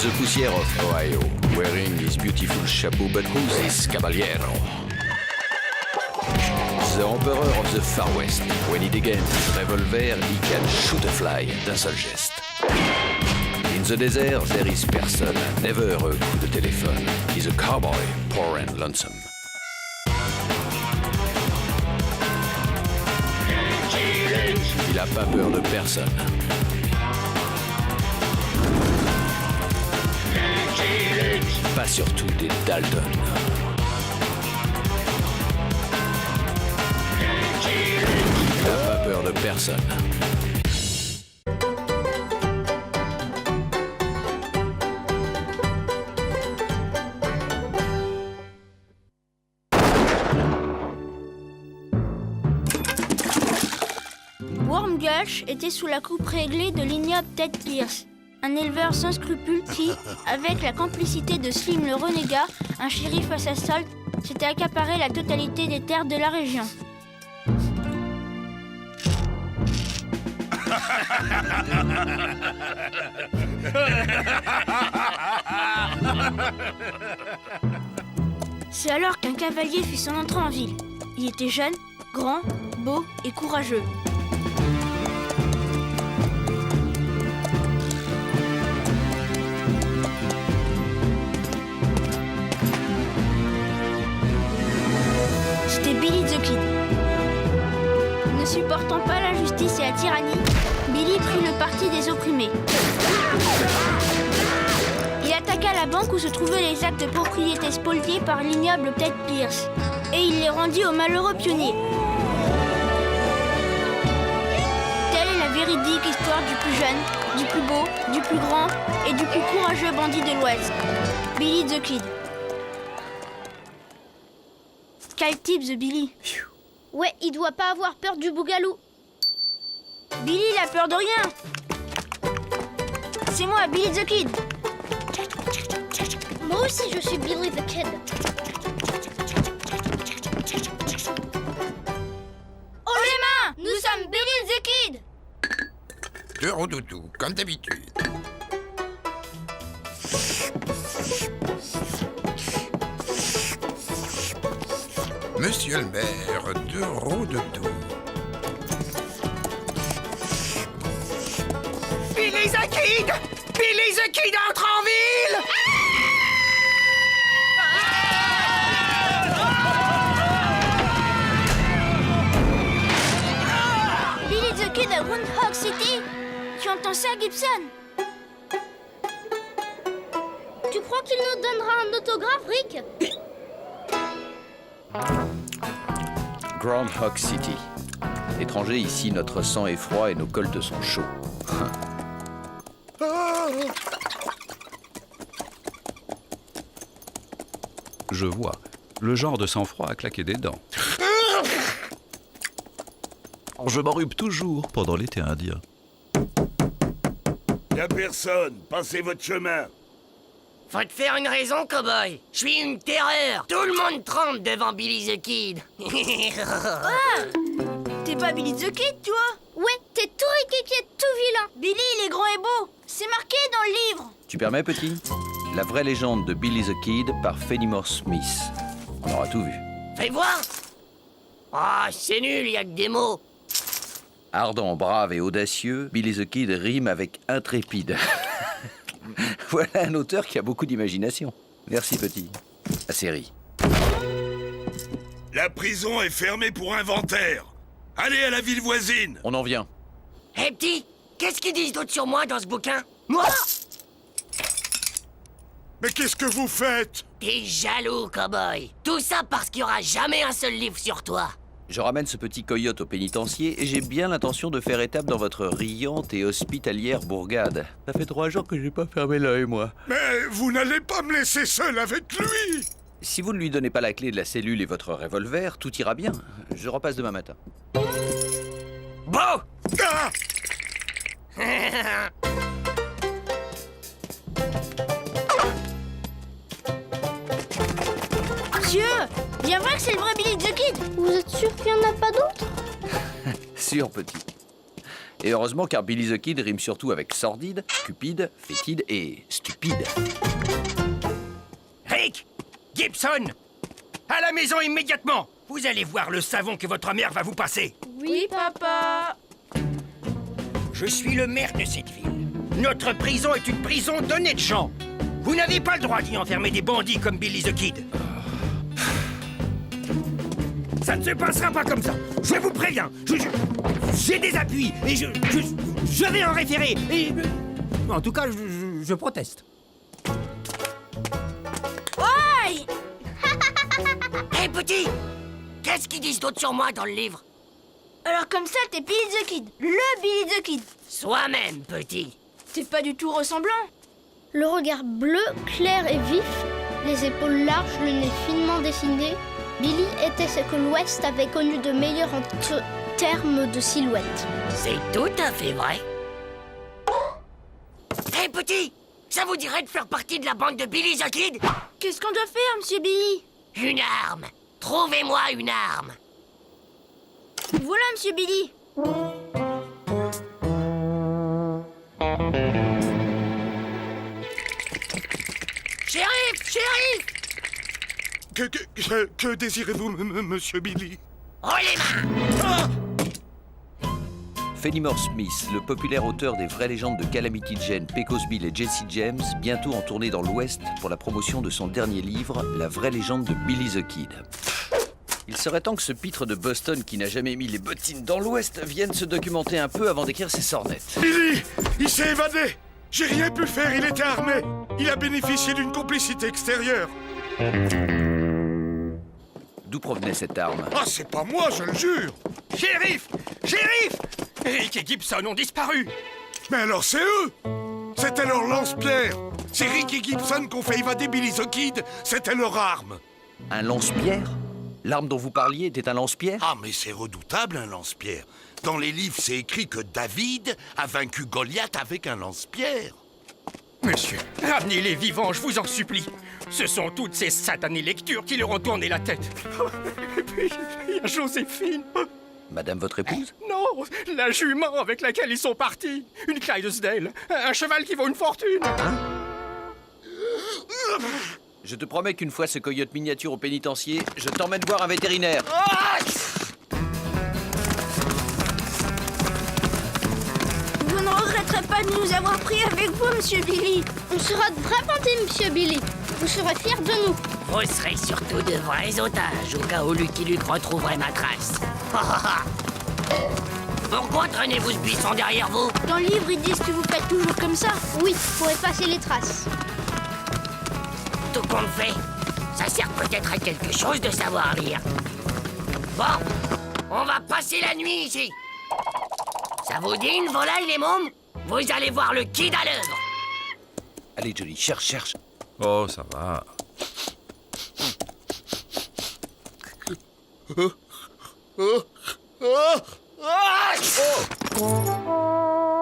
the poussière of Ohio, wearing his beautiful chapeau, but who's this caballero? The emperor of the Far West. When he degains his revolver, he can shoot a fly d'un seul geste. In the desert, there is person, never a coup de téléphone. He's a cowboy, poor and lonesome. Il a pas peur de personne. Pas surtout des Dalton. Il a pas peur de personne. Wormgush était sous la coupe réglée de l'ignoble Ted Pierce, un éleveur sans scrupules qui, avec la complicité de Slim le renégat, un shérif à sa solde, s'était accaparé la totalité des terres de la région. C'est alors qu'un cavalier fit son entrée en ville. Il était jeune, grand, beau et courageux. C'était Billy the Kid. Ne supportant pas l'injustice et la tyrannie, Billy prit le parti des opprimés. Il attaqua la banque où se trouvaient les actes de propriété spoliés par l'ignoble Ted Pierce, et il les rendit aux malheureux pionniers. Telle est la véridique histoire du plus jeune, du plus beau, du plus grand et du plus courageux bandit de l'Ouest, Billy the Kid. Quel type, The Billy? Ouais, il doit pas avoir peur du bougalou. Billy, il a peur de rien. C'est moi, Billy the Kid. Moi aussi, je suis Billy the Kid. Oh les mains! Nous sommes Billy the Kid. Deux rondoudous, comme d'habitude. Monsieur le maire, deux rondoudous. Billy the Kid! Billy the Kid entre en ville! Billy the Kid à Groundhog City? Tu entends ça, Gibson? Tu crois qu'il nous donnera un autographe, Rick? Groundhog City. Étranger, ici, notre sang est froid et nos coltes sont chauds. Je vois. Le genre de sang-froid à claquer des dents. Je m'enrhume toujours pendant l'été indien. Y'a personne, passez votre chemin. Faut te faire une raison, cowboy. Je suis une terreur. Tout le monde tremble devant Billy the Kid. T'es pas Billy the Kid, toi? Ouais, t'es tout équipier, tout vilain. Billy, il est grand et beau. C'est marqué dans le livre. Tu permets, petit? La vraie légende de Billy the Kid par Fenimore Smith. On aura tout vu. Fais voir. Ah, c'est nul, y a que des mots. Ardent, brave et audacieux, Billy the Kid rime avec intrépide. Voilà un auteur qui a beaucoup d'imagination. Merci, petit. La série. La prison est fermée pour inventaire. Allez à la ville voisine. On en vient. Hé, petit, qu'est-ce qu'ils disent d'autre sur moi dans ce bouquin? Moi? Mais qu'est-ce que vous faites? T'es jaloux, cowboy. Tout ça parce qu'il y aura jamais un seul livre sur toi. Je ramène ce petit coyote au pénitencier et j'ai bien l'intention de faire étape dans votre riante et hospitalière bourgade. Ça fait 3 jours que j'ai pas fermé l'œil, moi. Mais vous n'allez pas me laisser seul avec lui. Si vous ne lui donnez pas la clé de la cellule et votre revolver, tout ira bien. Je repasse demain matin. Bon. Ah! Monsieur, bien vrai que c'est le vrai Billy the Kid. Vous êtes sûr qu'il y en a pas d'autres? Sûr, petit. Et heureusement car Billy the Kid rime surtout avec sordide, cupide, fétide et stupide. Rick! Gibson! À la maison immédiatement! Vous allez voir le savon que votre mère va vous passer. Oui, papa. Je suis le maire de cette ville. Notre prison est une prison d'honnêtes gens. Vous n'avez pas le droit d'y enfermer des bandits comme Billy the Kid. Ça ne se passera pas comme ça. Je vous préviens. J'ai des appuis et je vais en référer. Et en tout cas, je proteste. Aïe! Hé, petit! Qu'est-ce qu'ils disent d'autre sur moi dans le livre? Alors comme ça, t'es Billy the Kid. Le Billy the Kid. Soi-même, petit. T'es pas du tout ressemblant. Le regard bleu, clair et vif, les épaules larges, le nez finement dessiné, Billy était ce que l'Ouest avait connu de meilleur en termes de silhouette. C'est tout à fait vrai. Hé, petit! Ça vous dirait de faire partie de la bande de Billy the Kid? Qu'est-ce qu'on doit faire, monsieur Billy? Une arme! Trouvez-moi une arme! Voilà, monsieur Billy. Shérif! Shérif! Que désirez-vous, monsieur Billy? Oh les mains! Fenimore Smith, le populaire auteur des vraies légendes de Calamity Jane, Pecos Bill et Jesse James, bientôt en tournée dans l'Ouest pour la promotion de son dernier livre, La vraie légende de Billy the Kid. Il serait temps que ce pitre de Boston qui n'a jamais mis les bottines dans l'Ouest vienne se documenter un peu avant d'écrire ses sornettes. Billy! Il s'est évadé! J'ai rien pu faire, il était armé! Il a bénéficié d'une complicité extérieure! D'où provenait cette arme? Ah, c'est pas moi, je le jure! Shérif! Shérif! Rick et Gibson ont disparu. Mais alors c'est eux! C'était leur lance-pierre! C'est Rick et Gibson qui ont fait évader Billy the Kid, c'était leur arme! Un lance-pierre? L'arme dont vous parliez était un lance-pierre? Ah, mais c'est redoutable, un lance-pierre. Dans les livres, c'est écrit que David a vaincu Goliath avec un lance-pierre. Monsieur, ramenez-les vivants, je vous en supplie. Ce sont toutes ces satanées lectures qui leur ont tourné la tête. Et puis, il y a Joséphine. Madame votre épouse? Non, la jument avec laquelle ils sont partis. Une Clydesdale, un cheval qui vaut une fortune. Je te promets qu'une fois ce coyote miniature au pénitencier, je t'emmène voir un vétérinaire. Vous ne regretterez pas de nous avoir pris avec vous, monsieur Billy. On sera de vrais bandits, monsieur Billy. Vous serez fiers de nous. Vous serez surtout de vrais otages, au cas où Lucky Luke retrouverait ma trace. Pourquoi traînez-vous ce buisson derrière vous? Dans le livre, ils disent que vous faites toujours comme ça. Oui, pour effacer les traces. Tout compte fait, ça sert peut-être à quelque chose de savoir lire. Bon, on va passer la nuit ici. Ça vous dit une volaille, les mômes? Vous allez voir le Kid à l'œuvre. Allez, Johnny, cherche. Oh, ça va.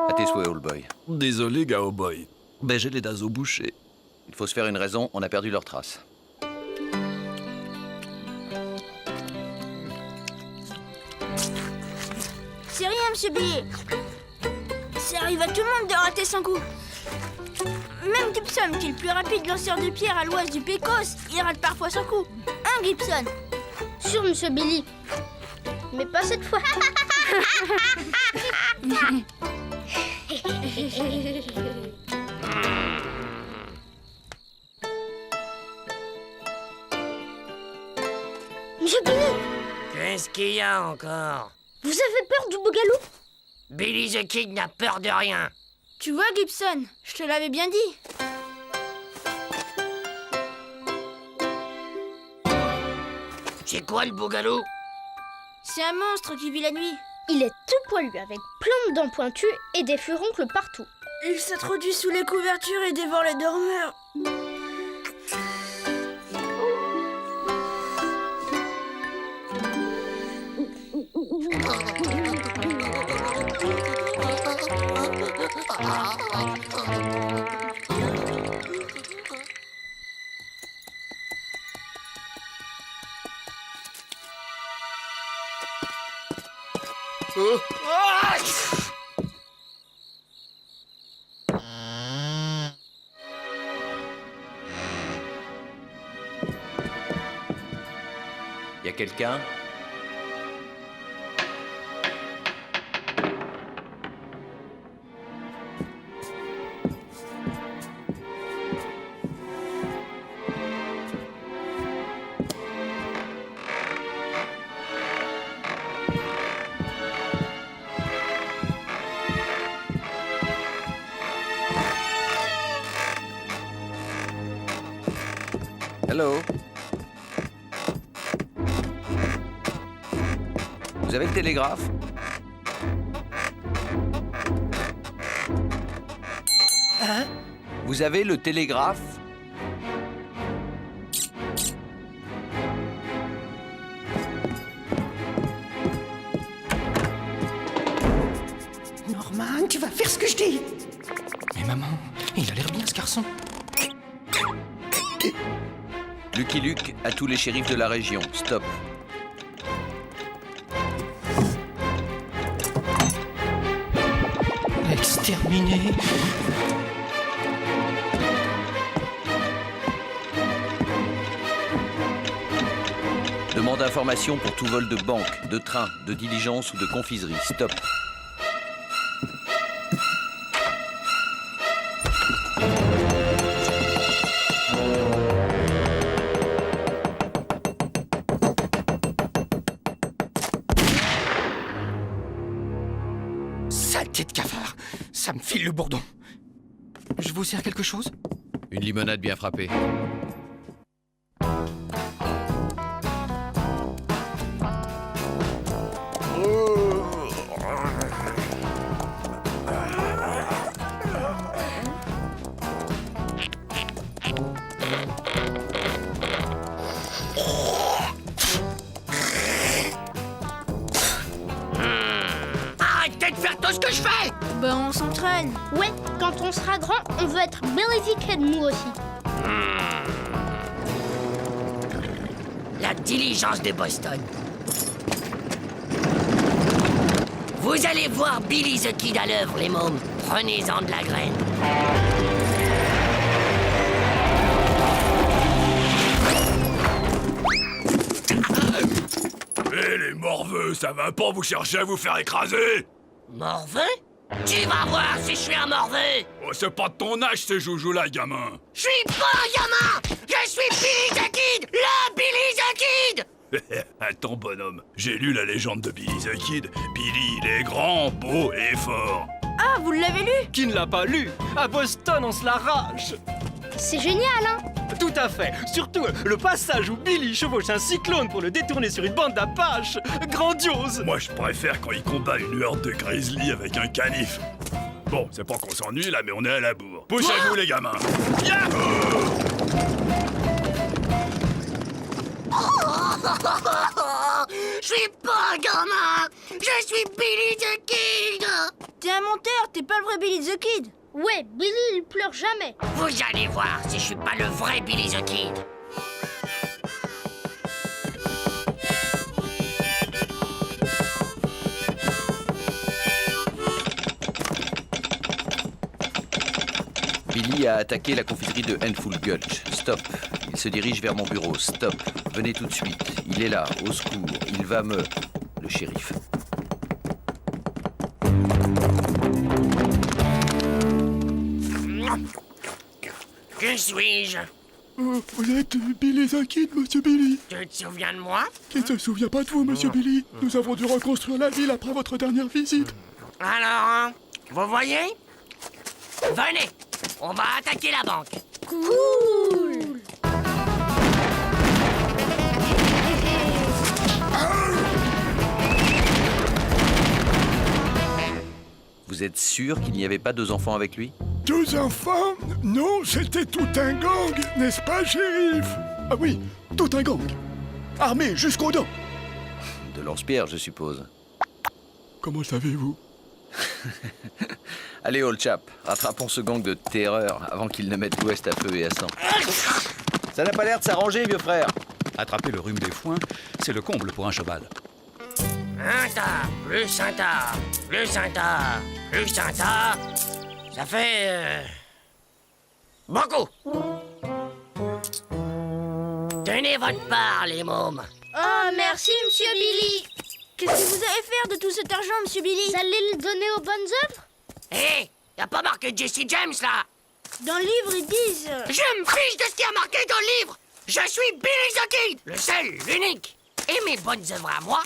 À tes souhaits, old boy. Désolé, Gaoboy. Mais j'ai les naseaux bouchés. Il faut se faire une raison, on a perdu leurs traces. C'est rien, monsieur Billy. Ça arrive à tout le monde de rater son coup. Même Gibson, qui est le plus rapide lanceur de pierre à l'ouest du Pecos, il rate parfois son coup. Hein, Gibson? Sûr, monsieur Billy. Mais pas cette fois. Monsieur Billy, Qu'est-ce qu'il y a encore? vous avez peur du bougalou? Billy the Kid n'a peur de rien. Tu vois, Gibson, je te l'avais bien dit. C'est quoi le bougalou? C'est un monstre qui vit la nuit. Il est tout poilu avec plein de dents pointues et des furoncles partout. Il s'introduit sous les couvertures et dévore les dormeurs. a quelqu'un? Hello? Vous avez le télégraphe? Hein? Vous avez le télégraphe? Norman, tu vas faire ce que je dis. Mais maman, il a l'air bien ce garçon. Lucky Luke à tous les shérifs de la région. Stop. Exterminé. Demande d'information pour tout vol de banque, de train, de diligence ou de confiserie. Stop. Saleté de cafard. Ça me file le bourdon. Je vous sers quelque chose? Une limonade bien frappée. Arrêtez de faire tout ce que je fais! Ben, on s'entraîne. Ouais, quand on sera grand, on veut être Billy the Kid, nous aussi. La diligence de Boston. Vous allez voir Billy the Kid à l'œuvre, les mômes. Prenez-en de la graine. Hé, les morveux, ça va pas vous chercher à vous faire écraser? Morveux? Tu vas voir si je suis un morveux! Oh, c'est pas de ton âge, ces joujoux-là, gamin. Je suis pas un gamin! Je suis Billy the Kid! Le Billy the Kid! Attends, bonhomme, j'ai lu la légende de Billy the Kid. Billy, il est grand, beau et fort. Ah, vous l'avez lu? Qui ne l'a pas lu? À Boston, on se l'arrache. C'est génial, hein? Tout à fait. Surtout le passage où Billy chevauche un cyclone pour le détourner sur une bande d'Apaches. Grandiose. Moi, je préfère quand il combat une horde de grizzly avec un canif. Bon, c'est pas qu'on s'ennuie, là, mais on est à la bourre. Poussez-vous, les gamins. Yahoo! Je suis pas un gamin! Je suis Billy the Kid! T'es un menteur, t'es pas le vrai Billy the Kid. Ouais, Billy, il pleure jamais. Vous allez voir si je suis pas le vrai Billy the Kid! Billy a attaqué la confiserie de Handful Gulch. Stop. Il se dirige vers mon bureau. Stop. Venez tout de suite. Il est là. Au secours. Il va me... Le shérif. Qui suis-je? Vous êtes Billy the Kid, monsieur Billy. Tu te souviens de moi? Qui ne se souvient pas de vous, monsieur Billy? Nous avons dû reconstruire la ville après votre dernière visite. Alors, hein, vous voyez? Venez, on va attaquer la banque. Cool. Vous êtes sûr qu'il n'y avait pas 2 enfants avec lui? 2 enfants? Non, c'était tout un gang, n'est-ce pas, shérif? Ah oui, tout un gang. Armé jusqu'aux dents. De lance-pierre, je suppose. Comment savez-vous? Allez, old chap, rattrapons ce gang de terreur avant qu'il ne mette l'Ouest à feu et à sang. Ça n'a pas l'air de s'arranger, vieux frère. Attraper le rhume des foins, c'est le comble pour un cheval. Un tas, plus un tas, plus un tas, plus un tas. Ça fait... beaucoup. Tenez votre part, les mômes. Oh, merci, Monsieur Billy. Qu'est-ce que vous allez faire de tout cet argent, Monsieur Billy? Vous allez le donner aux bonnes œuvres? Hé, y a pas marqué Jesse James, là? Dans le livre, ils disent... Je me fiche de ce qui a marqué dans le livre. Je suis Billy the Kid, le seul, l'unique. Et mes bonnes œuvres à moi,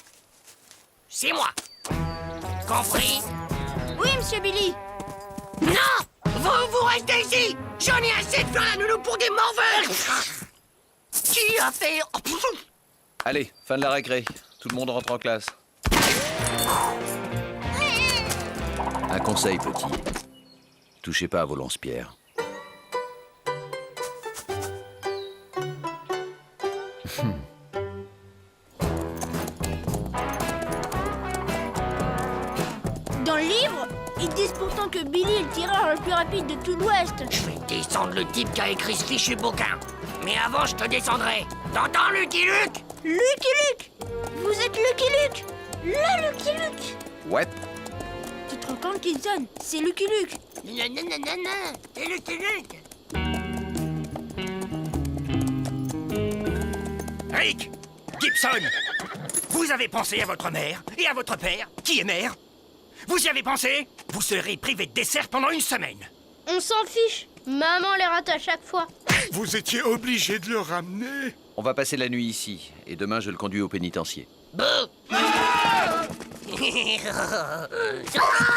c'est moi. Compris? Oui, Monsieur Billy. Non! Vous restez ici! J'en ai assez de faire la nounou pour des morveux! Qui a fait... Allez, fin de la récré. Tout le monde rentre en classe. Un conseil, petit. Touchez pas à vos lance-pierres. Dans le livre, ils disent pourtant que Billy est le tireur le plus rapide de tout l'Ouest. Je vais descendre le type qui a écrit ce fichu bouquin. Mais avant, je te descendrai. T'entends, Lucky Luke? Lucky Luke! Vous êtes Lucky Luke! Le Lucky Luke! Ouais. Tu te rends compte, Kidson? C'est Lucky Luke! Non, non, non, non, non, c'est Lucky Luke. Rick! Gibson! Vous avez pensé à votre mère et à votre père, qui est maire? Vous y avez pensé? Vous serez privé de dessert pendant une semaine. On s'en fiche. Maman les rate à chaque fois. Vous étiez obligé de le ramener. On va passer la nuit ici. Et demain, je le conduis au pénitencier. Bouh!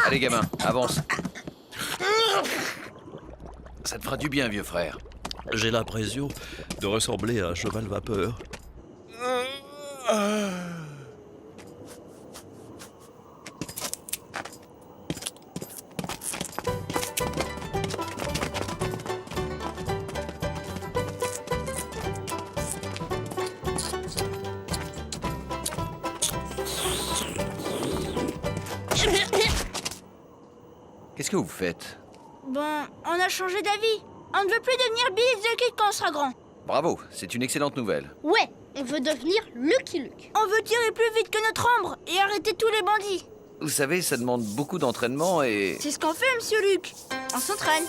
Allez, gamin, avance. Ça te fera du bien, vieux frère. J'ai l'impression de ressembler à un cheval vapeur. Qu'est-ce que vous faites? Bon, on a changé d'avis. On ne veut plus devenir Billy the Kid quand on sera grand. Bravo, c'est une excellente nouvelle. Ouais, on veut devenir Lucky Luke. On veut tirer plus vite que notre ombre et arrêter tous les bandits. Vous savez, ça demande beaucoup d'entraînement et... C'est ce qu'on fait, Monsieur Luke. On s'entraîne.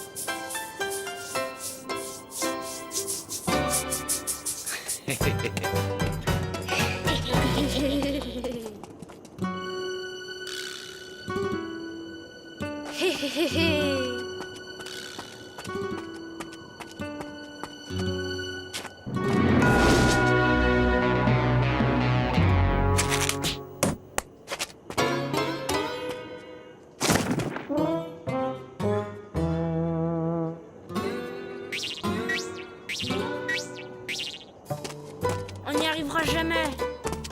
On n'y arrivera jamais.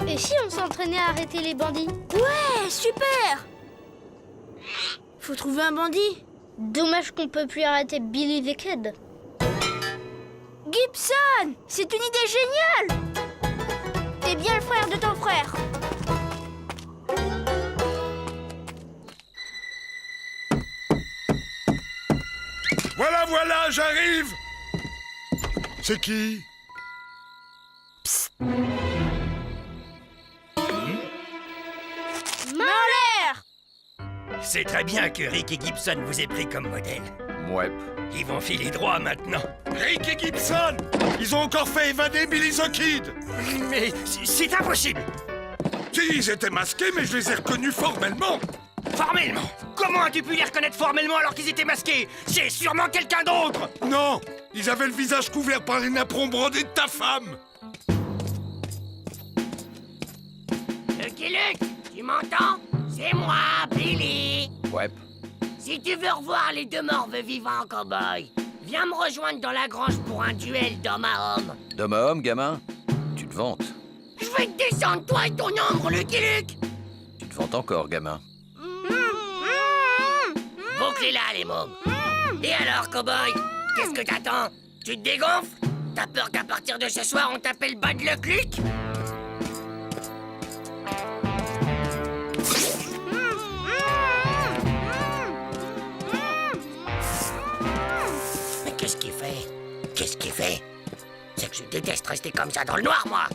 Et si on s'entraînait à arrêter les bandits? Ouais, super. Faut trouver un bandit. Dommage qu'on peut plus arrêter Billy the Kid. Gibson, c'est une idée géniale. T'es bien le frère de ton frère. Voilà, voilà, j'arrive. C'est qui? Main en l'air. C'est très bien que Rick et Gibson vous aient pris comme modèle. Ouais. Ils vont filer droit maintenant. Rick et Gibson. Ils ont encore fait évader Billy the Kid. Mais c'est impossible. Si, ils étaient masqués, mais je les ai reconnus formellement. Formellement? Comment as-tu pu les reconnaître formellement alors qu'ils étaient masqués? C'est sûrement quelqu'un d'autre. Non, ils avaient le visage couvert par les napperons brodés de ta femme. Lucky Luke, tu m'entends? C'est moi, Billy. Ouais. Si tu veux revoir les deux morveux vivants en cow-boy, viens me rejoindre dans la grange pour un duel d'homme à homme. D'homme à homme, gamin? Tu te vantes. Je vais te descendre, toi et ton ombre, Lucky Luke. Tu te vantes encore, gamin. Bouclez-la, les mômes. Et alors, cow-boy, qu'est-ce que t'attends? Tu te dégonfles? T'as peur qu'à partir de ce soir, on t'appelle Bad Luck Luke? Mais qu'est-ce qu'il fait? Qu'est-ce qu'il fait? C'est que je déteste rester comme ça dans le noir, moi.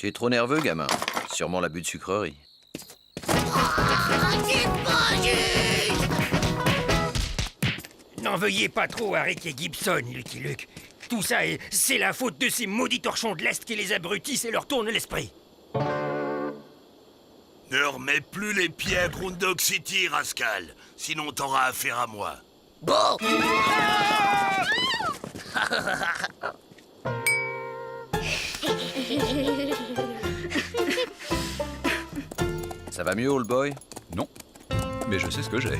Tu es trop nerveux, gamin. Sûrement l'abus de sucrerie. C'est pas juste! N'en veuillez pas trop à Rick et Gibson, Lucky Luke. Tout ça, c'est la faute de ces maudits torchons de l'Est qui les abrutissent et leur tournent l'esprit. Ne remets plus les pieds à Groundhog City, Rascal. Sinon t'auras affaire à moi. Bon! Ça va mieux, old boy? Non, mais je sais ce que j'ai.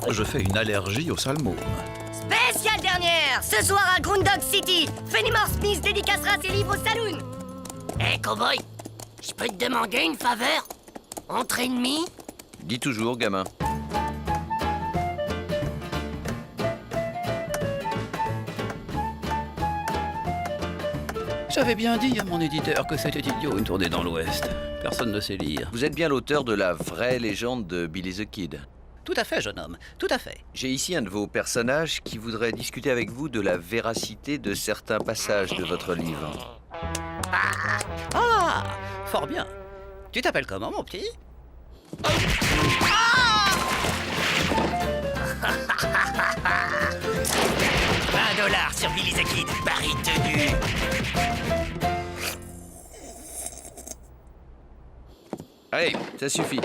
Je fais une allergie au salmon. Spéciale dernière! Ce soir à Groundhog City, Fenimore Smith dédicacera ses livres au saloon! Hé, cowboy, je peux te demander une faveur? Entre ennemis? Dis toujours, gamin. J'avais bien dit à mon éditeur que c'était idiot une tournée dans l'Ouest. Personne ne sait lire. Vous êtes bien l'auteur de la vraie légende de Billy the Kid. Tout à fait, jeune homme, tout à fait. J'ai ici un de vos personnages qui voudrait discuter avec vous de la véracité de certains passages de votre livre. Ah, fort bien. Tu t'appelles comment, mon petit? $20 sur Billy the Kid, pari tenu. Allez, ça suffit.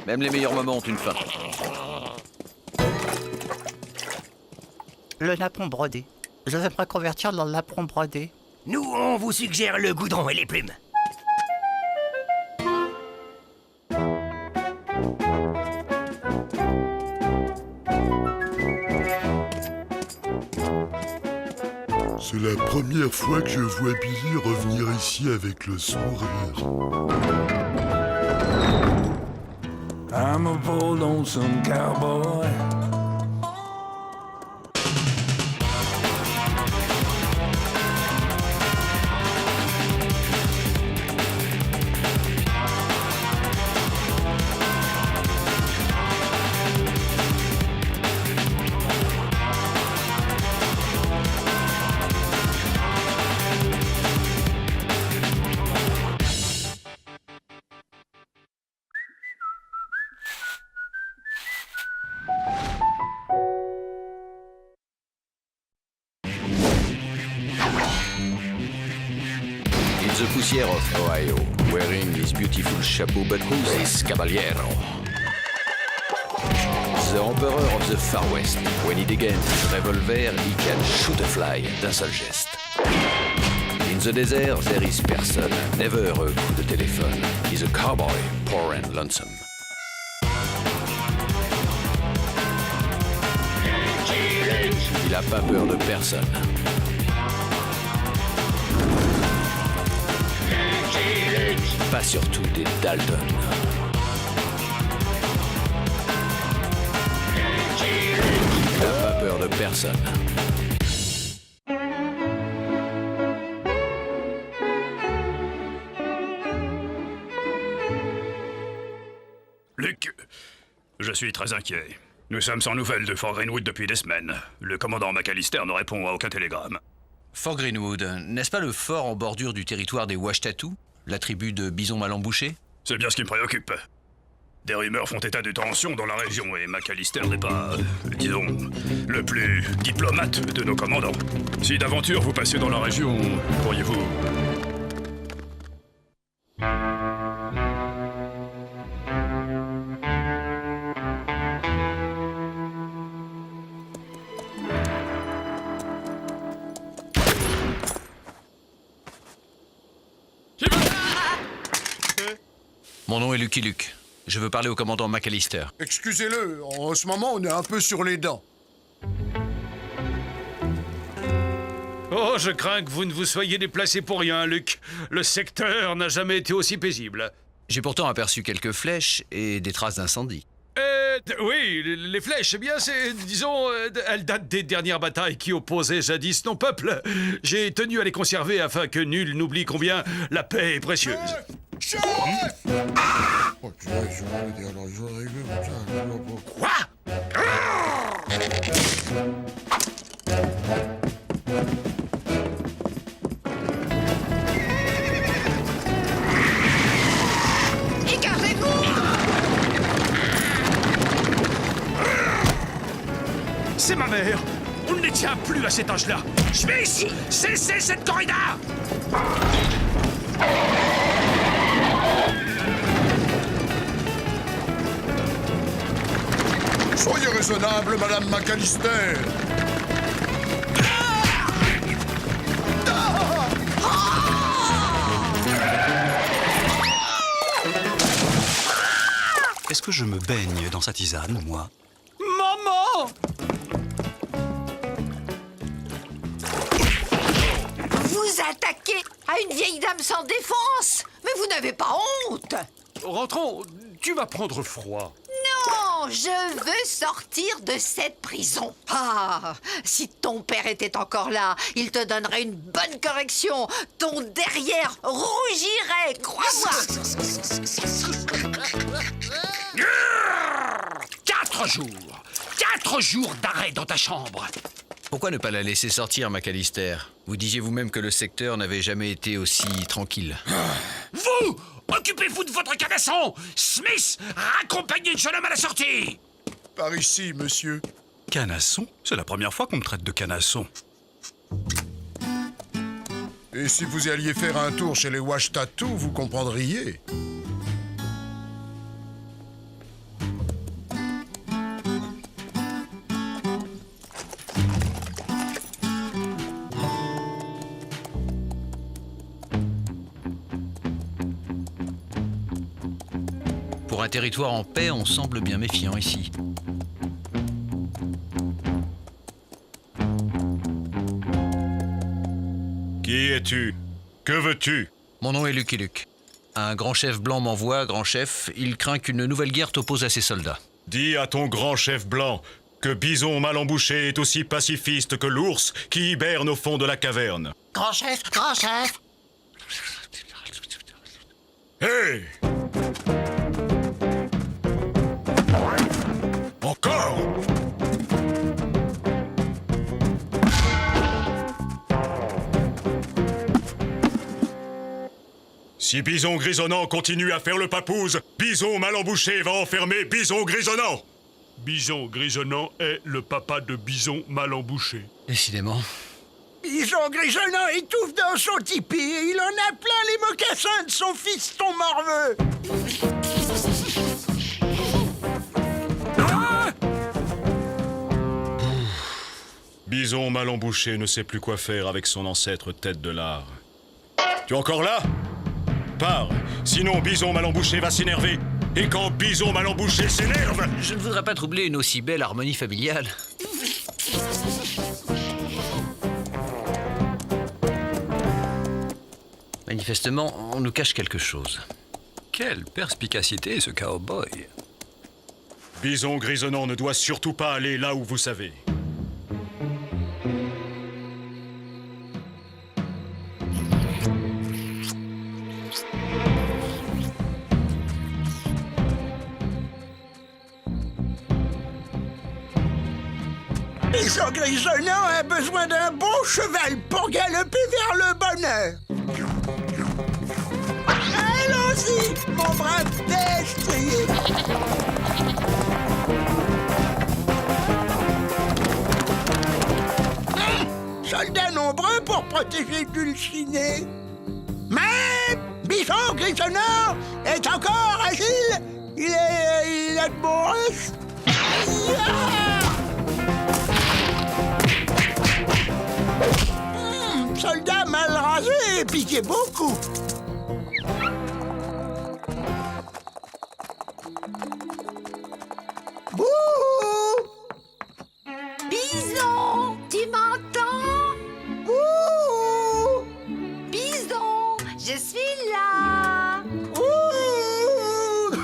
Même les meilleurs moments ont une fin. Le napon brodé. Je vais me reconvertir dans le napon brodé. Nous, on vous suggère le goudron et les plumes. C'est la première fois que je vois Billy revenir ici avec le sourire. I'm a poor lonesome cowboy. The poussière of Ohio, wearing his beautiful chapeau, but who's this caballero? The Emperor of the Far West. When he degains his revolver, he can shoot a fly d'un seul geste. In the desert, there is person, never a coup de téléphone. He's a cowboy, poor and lonesome. Il a pas peur de personne. Pas surtout des Dalton. Il n'a pas peur de personne. Luke, je suis très inquiet. Nous sommes sans nouvelles de Fort Greenwood depuis des semaines. Le commandant McAllister ne répond à aucun télégramme. Fort Greenwood, n'est-ce pas le fort en bordure du territoire des Washtatu, la tribu de Bison mal embouché? C'est bien ce qui me préoccupe. Des rumeurs font état de tensions dans la région et McAllister n'est pas, disons, le plus diplomate de nos commandants. Si d'aventure vous passiez dans la région, pourriez-vous... Mon nom est Lucky Luke. Je veux parler au commandant McAllister. Excusez-le, en ce moment on est un peu sur les dents. Oh, je crains que vous ne vous soyez déplacé pour rien, Luke. Le secteur n'a jamais été aussi paisible. J'ai pourtant aperçu quelques flèches et des traces d'incendie. Oui, les flèches, eh bien, disons, elles datent des dernières batailles qui opposaient jadis nos peuples. J'ai tenu à les conserver afin que nul n'oublie combien la paix est précieuse. Quoi? c'est ma mère. On ne les tient plus à cet âge-là. Smith, cessez cette corrida! Soyez raisonnable, Madame McAllister. Est-ce que je me baigne dans sa tisane, moi? Maman! Vous attaquez à une vieille dame sans défense! Mais vous n'avez pas honte! Rentrons, tu vas prendre froid. Non, je veux sortir de cette prison. Ah, si ton père était encore là, il te donnerait une bonne correction. Ton derrière rougirait, crois-moi. 4 jours! 4 jours d'arrêt dans ta chambre! Pourquoi ne pas la laisser sortir, McAllister? Vous disiez vous-même que le secteur n'avait jamais été aussi tranquille. Vous! Occupez-vous de votre canasson! Smith, raccompagnez le jeune homme à la sortie! Par ici, monsieur. Canasson? C'est la première fois qu'on me traite de canasson. Et si vous alliez faire un tour chez les Wash Tattoo, vous comprendriez. Pour un territoire en paix, on semble bien méfiant ici. Qui es-tu? Que veux-tu? Mon nom est Lucky Luke. Un grand chef blanc m'envoie, grand chef. Il craint qu'une nouvelle guerre t'oppose à ses soldats. Dis à ton grand chef blanc que Bison mal embouché est aussi pacifiste que l'ours qui hiberne au fond de la caverne. Grand chef, grand chef. Hé! Encore! Si Bison grisonnant continue à faire le papouze, Bison mal embouché va enfermer Bison grisonnant! Bison grisonnant est le papa de Bison mal embouché. Décidément. Bison grisonnant étouffe dans son tipi et il en a plein les mocassins de son fiston morveux. Bison mal embouché ne sait plus quoi faire avec son ancêtre tête de lard. Tu es encore là? Pars, sinon Bison mal embouché va s'énerver. Et quand Bison mal embouché s'énerve... Je ne voudrais pas troubler une aussi belle harmonie familiale. Manifestement, on nous cache quelque chose. Quelle perspicacité, ce cowboy! Bison grisonnant ne doit surtout pas aller là où vous savez. Bison grisonnant a besoin d'un bon cheval pour galoper vers le bonheur. Allons-y, mon brave destrier. Soldats nombreux pour protéger Dulcinée. Mais Bison grisonnant est encore agile. Il a de bons restes. Soldat mal rasé et piqué beaucoup. Bouh! Bison, tu m'entends? Bouh! Bison, je suis là. Ouh!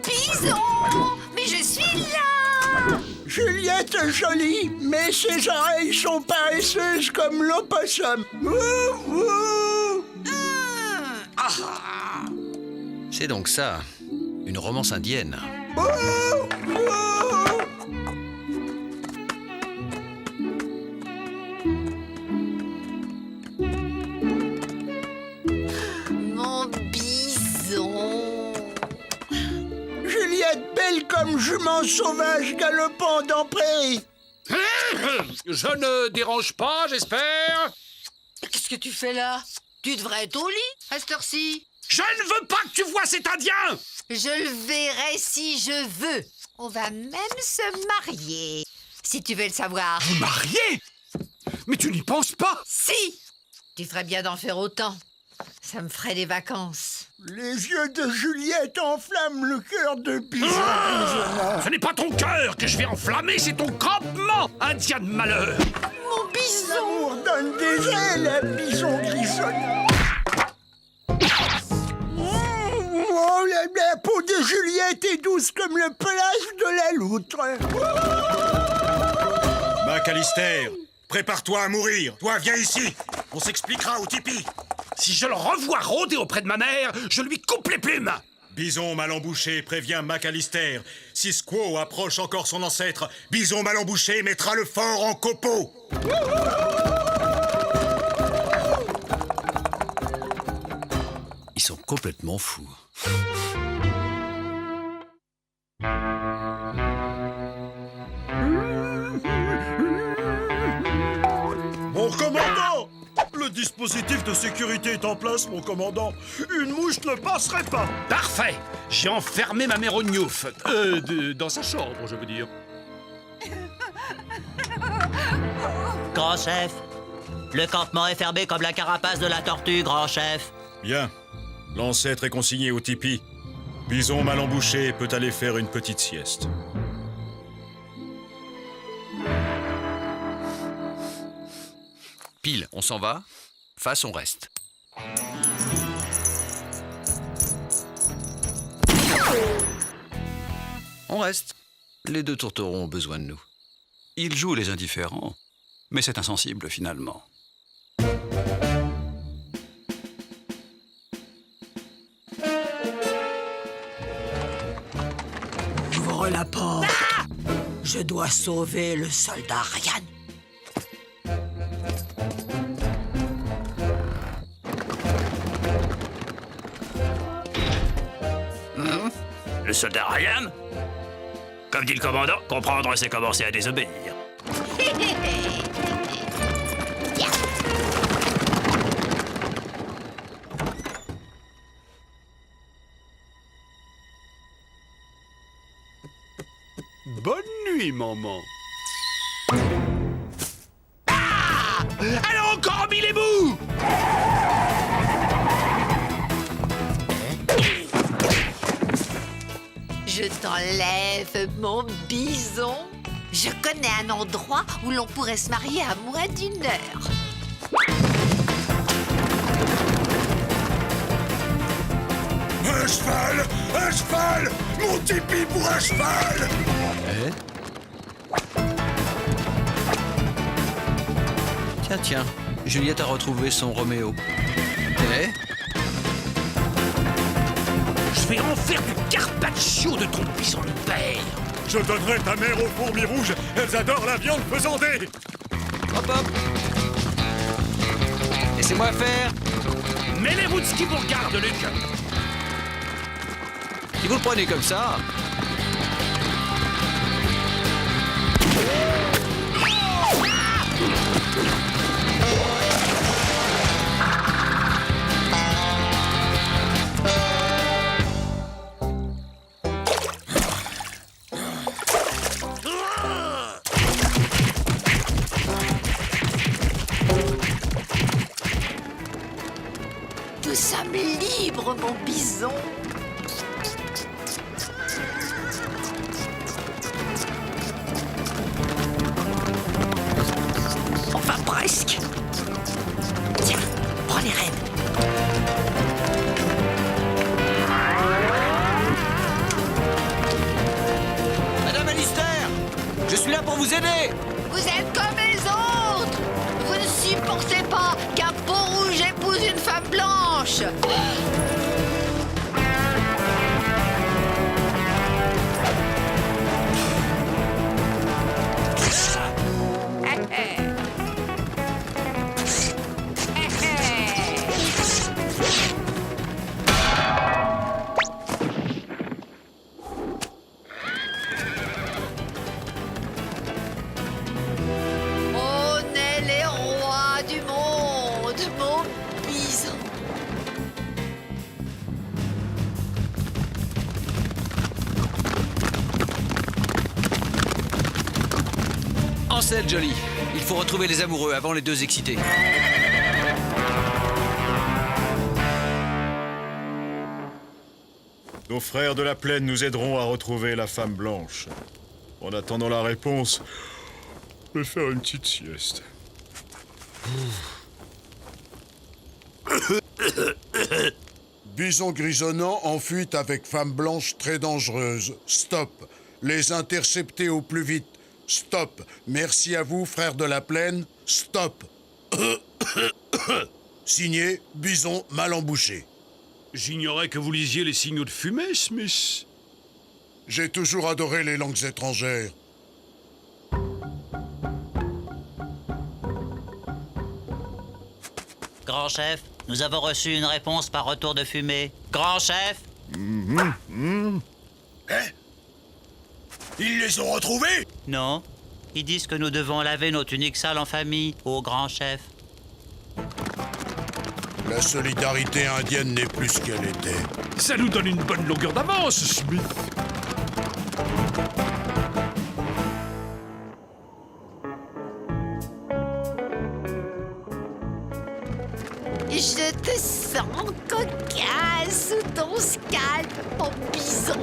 Bison, mais je suis là. Juliette est jolie, mais ses oreilles sont paresseuses comme l'opossum. Ouh! Ouh! C'est donc ça, une romance indienne. Ouh! Ouh! Mon bison. Juliette belle comme jument sauvage galopant dans prairie. Je ne dérange pas, j'espère. Qu'est-ce que tu fais là? Tu devrais être au lit à cette heure-ci. Je ne veux pas que tu vois cet Indien. Je le verrai si je veux. On va même se marier, si tu veux le savoir. Vous marier? Mais tu n'y penses pas? Si! Tu ferais bien d'en faire autant. Ça me ferait des vacances. Les yeux de Juliette enflamment le cœur de Bison grisonnant. Ce n'est pas ton cœur que je vais enflammer, c'est ton campement, Indien de malheur. Mon bison! L'amour donne des ailes à Bison grisonnant. Oh, la peau de Juliette est douce comme le pelage de la loutre. McAllister, prépare-toi à mourir. Toi, viens ici. On s'expliquera au tipi. Si je le revois rôder auprès de ma mère, je lui coupe les plumes. Bison mal embouché prévient McAllister. Si Squaw approche encore son ancêtre, Bison mal embouché mettra le fort en copeaux. Ils sont complètement fous. Mon commandant! Le dispositif de sécurité est en place, mon commandant. Une mouche ne passerait pas. Parfait. J'ai enfermé ma mère au gnouf. Dans sa chambre, je veux dire. Grand chef, le campement est fermé comme la carapace de la tortue, grand chef. Bien. L'ancêtre est consigné au tipi. Bison mal embouché peut aller faire une petite sieste. Pile, on s'en va. Face, on reste. On reste. Les deux tourterons ont besoin de nous. Ils jouent les indifférents, mais c'est insensible finalement. Ouvre la porte. Je dois sauver le soldat Ryan. Le soldat Ryan? Comme dit le commandant, comprendre c'est commencer à désobéir. Bonne nuit, maman. Elle a encore mis les bouts. Je t'enlève, mon bison. Je connais un endroit où l'on pourrait se marier à moins d'1 heure. Un cheval! Un cheval! Mon tipi pour un cheval! Tiens, Juliette a retrouvé son Roméo. Je vais en faire du carpaccio de ton bison de père. Je donnerai ta mère aux fourmis rouges. Elles adorent la viande pesantée. Hop hop. Laissez-moi faire. Mêlez-vous de ce qui vous regarde, Luc. Si vous le prenez comme ça... Nous sommes libres, mon bison. Enfin, presque. Tiens, prends les rênes. Madame Alistair, je suis là pour vous aider. Vous êtes comme les autres. Vous ne supportez pas qu'un peau rouge épouse une femme blanche. En selle, Jolly. Il faut retrouver les amoureux avant les deux excités. Nos frères de la plaine nous aideront à retrouver la femme blanche. En attendant la réponse, je vais faire une petite sieste. Bison grisonnant en fuite avec femme blanche très dangereuse. Stop. Les intercepter au plus vite. Stop. Merci à vous, frères de la plaine. Stop. Signé Bison mal embouché. J'ignorais que vous lisiez les signaux de fumée, Smith. J'ai toujours adoré les langues étrangères. Grand chef, nous avons reçu une réponse par retour de fumée. Grand chef? Ils les ont retrouvés? Non. Ils disent que nous devons laver nos tuniques sales en famille, au grand chef. La solidarité indienne n'est plus ce qu'elle était. Ça nous donne une bonne longueur d'avance, Smith. Je te sens cocasse sous ton scalp, en bison.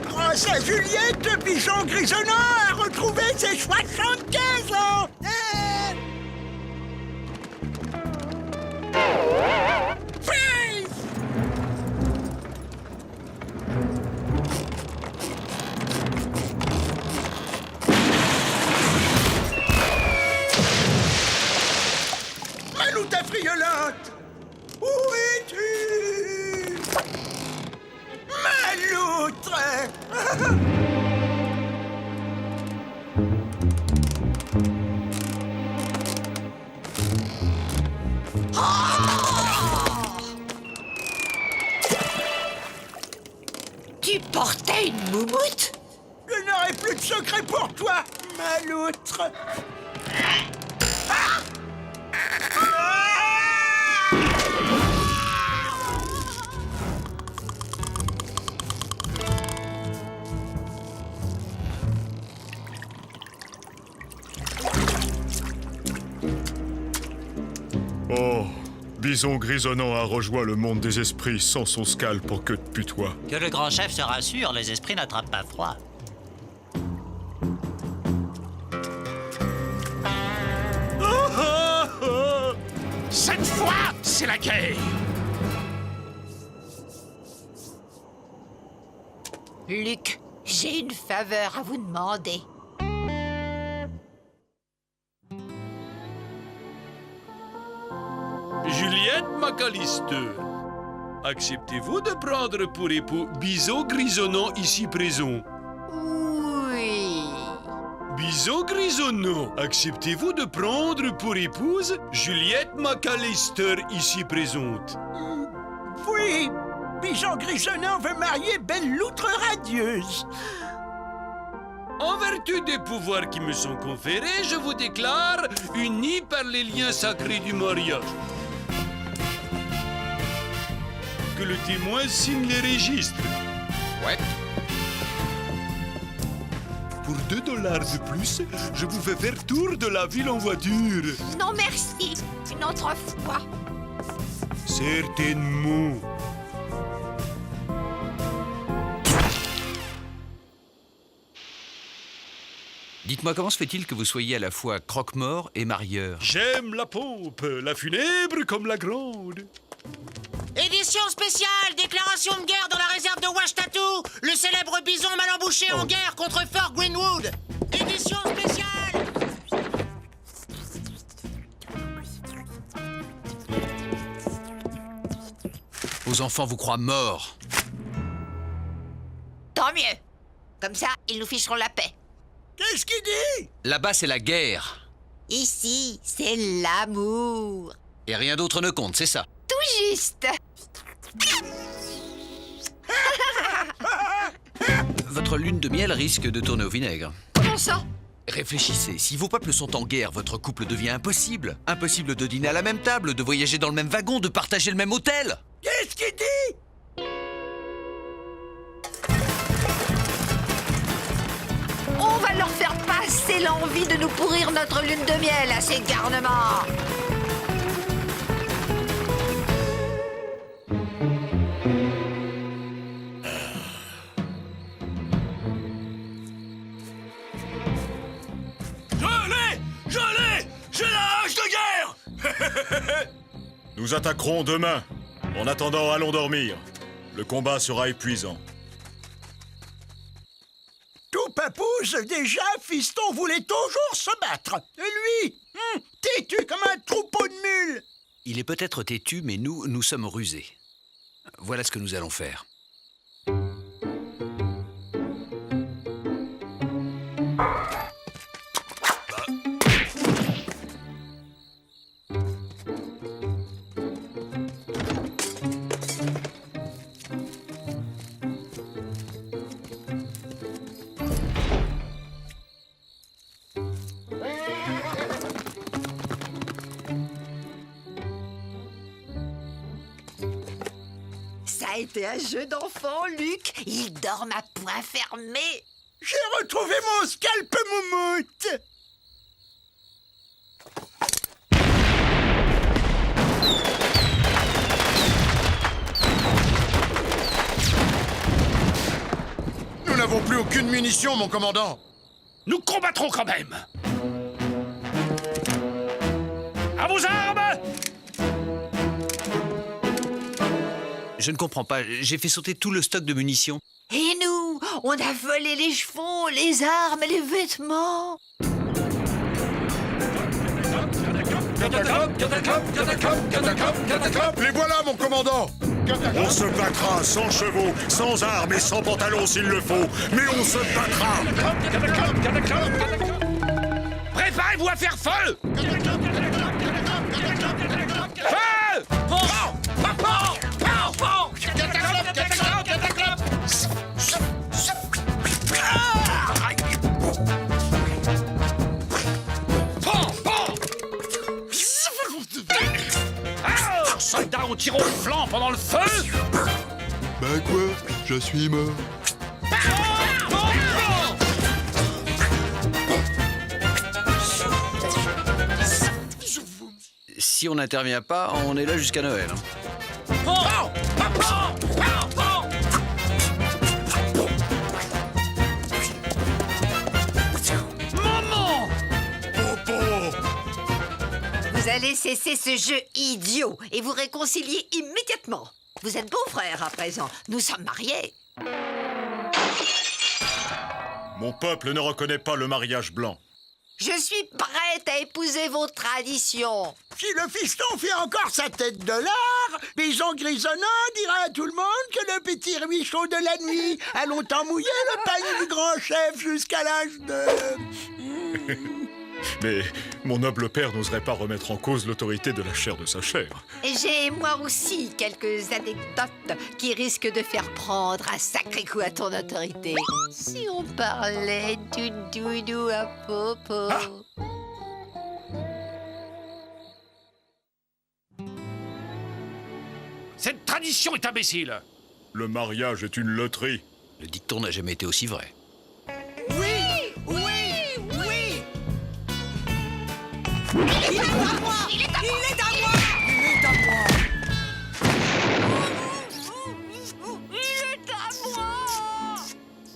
Grâce à Juliette, Bison grisonnant a retrouvé ses 75 ans. Freeze! Malou ta friolote! Où es-tu? Maloutre! Tu portais une moumoute? Je n'aurai plus de secret pour toi, Maloutre! Ah! Oh, Bison grisonnant a rejoint le monde des esprits sans son scalp pour queue de putois. Que le grand chef se rassure, les esprits n'attrapent pas froid. Cette fois, c'est la guerre. Luc, j'ai une faveur à vous demander. Juliette McAllister, acceptez-vous de prendre pour époux Bison grisonnant ici présent? Oui. Bison grisonnant, acceptez-vous de prendre pour épouse Juliette McAllister ici présente? Oui, Bison grisonnant veut marier Belle Loutre radieuse. En vertu des pouvoirs qui me sont conférés, je vous déclare unis par les liens sacrés du mariage. Que le témoin signe les registres. Ouais. Pour $2 de plus, je vous fais faire tour de la ville en voiture. Non merci, une autre fois. Certainement. Dites-moi, comment se fait-il que vous soyez à la fois croque-mort et marieur? J'aime la pompe, la funèbre comme la grande. Édition spéciale, déclaration de guerre dans la réserve de Washtatu. Le célèbre bison mal embouché en guerre contre Fort Greenwood. Édition spéciale. Vos enfants vous croient morts. Tant mieux. Comme ça, ils nous ficheront la paix. Qu'est-ce qu'il dit? Là-bas, c'est la guerre. Ici, c'est l'amour. Et rien d'autre ne compte, c'est ça. Tout juste. Votre lune de miel risque de tourner au vinaigre. Comment ça? Réfléchissez, si vos peuples sont en guerre, votre couple devient impossible. Impossible de dîner à la même table, de voyager dans le même wagon, de partager le même hôtel. Qu'est-ce qu'il dit? On va leur faire passer donné l'envie de nous pourrir notre lune de miel à ces garnements. J'ai la hache de guerre. Nous attaquerons demain. En attendant, allons dormir. Le combat sera épuisant. Tout papouze, déjà, fiston voulait toujours se battre. Et lui, têtu comme un troupeau de mules. Il est peut-être têtu, mais nous sommes rusés. Voilà ce que nous allons faire. Ça a été un jeu d'enfant, Luc. Ils dorment à poing fermé. J'ai retrouvé mon scalp moumoute. Nous n'avons plus aucune munition, mon commandant. Nous combattrons quand même. À vos armes! Je ne comprends pas. J'ai fait sauter tout le stock de munitions. Et nous, on a volé les chevaux, les armes, les vêtements. Les voilà, mon commandant. On se battra sans chevaux, sans armes et sans pantalons s'il le faut. Mais on se battra. Préparez-vous à faire feu! Feu! Soldats ont tiré au flanc pendant le feu! Bah quoi? Je suis mort. Si on n'intervient pas, on est là jusqu'à Noël. Maman! Vous allez cesser ce jeu idiot et vous réconcilier immédiatement. Vous êtes beaux frères à présent. Nous sommes mariés. Mon peuple ne reconnaît pas le mariage blanc. Je suis prête à épouser vos traditions. Si le fiston fait encore sa tête de lard, Bison grisonnant dira à tout le monde que le petit ruisseau de la nuit a longtemps mouillé le panier du grand chef jusqu'à l'âge de... Mais mon noble père n'oserait pas remettre en cause l'autorité de la chair de sa chair. Et j'ai moi aussi quelques anecdotes qui risquent de faire prendre un sacré coup à ton autorité. Si on parlait du doudou à Popo. Cette tradition est imbécile. Le mariage est une loterie. Le dicton n'a jamais été aussi vrai. Oui, oui, oui. Il est à moi! Il est à moi! Il est à moi! Il est à moi. Il est à moi!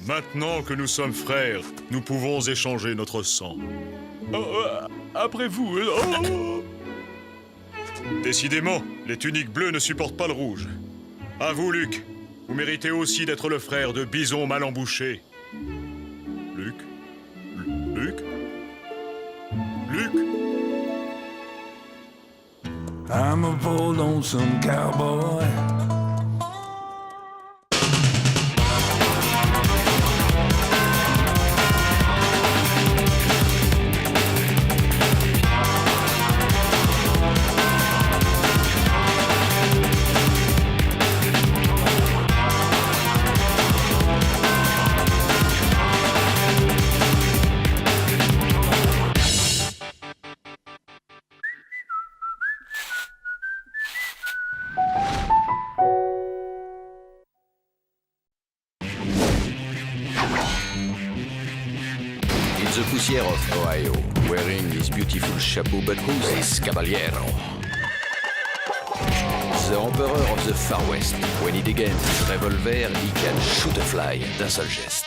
Maintenant que nous sommes frères, nous pouvons échanger notre sang. Après vous. Décidément, les tuniques bleues ne supportent pas le rouge. À vous, Luc. Vous méritez aussi d'être le frère de Bison mal embouché. Luc? Luc? Luc? I'm a poor lonesome cowboy. the poussière of Ohio, wearing his beautiful chapeau, but who's this caballero? The Emperor of the Far West. When he degains his revolver, he can shoot a fly d'un seul geste.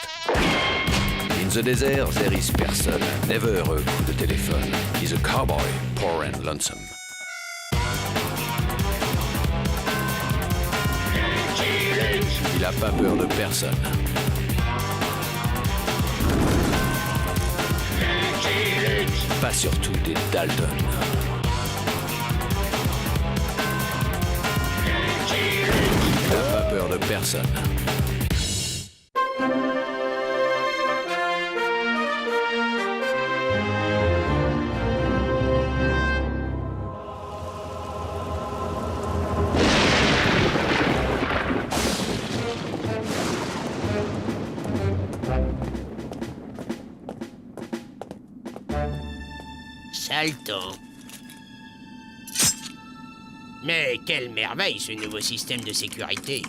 In the desert, there is person, never a coup de téléphone. He's a cowboy, poor and lonesome. Il a pas peur de personne. Pas surtout des Dalton. Il n'a pas peur de personne. Salto. Mais quelle merveille ce nouveau système de sécurité.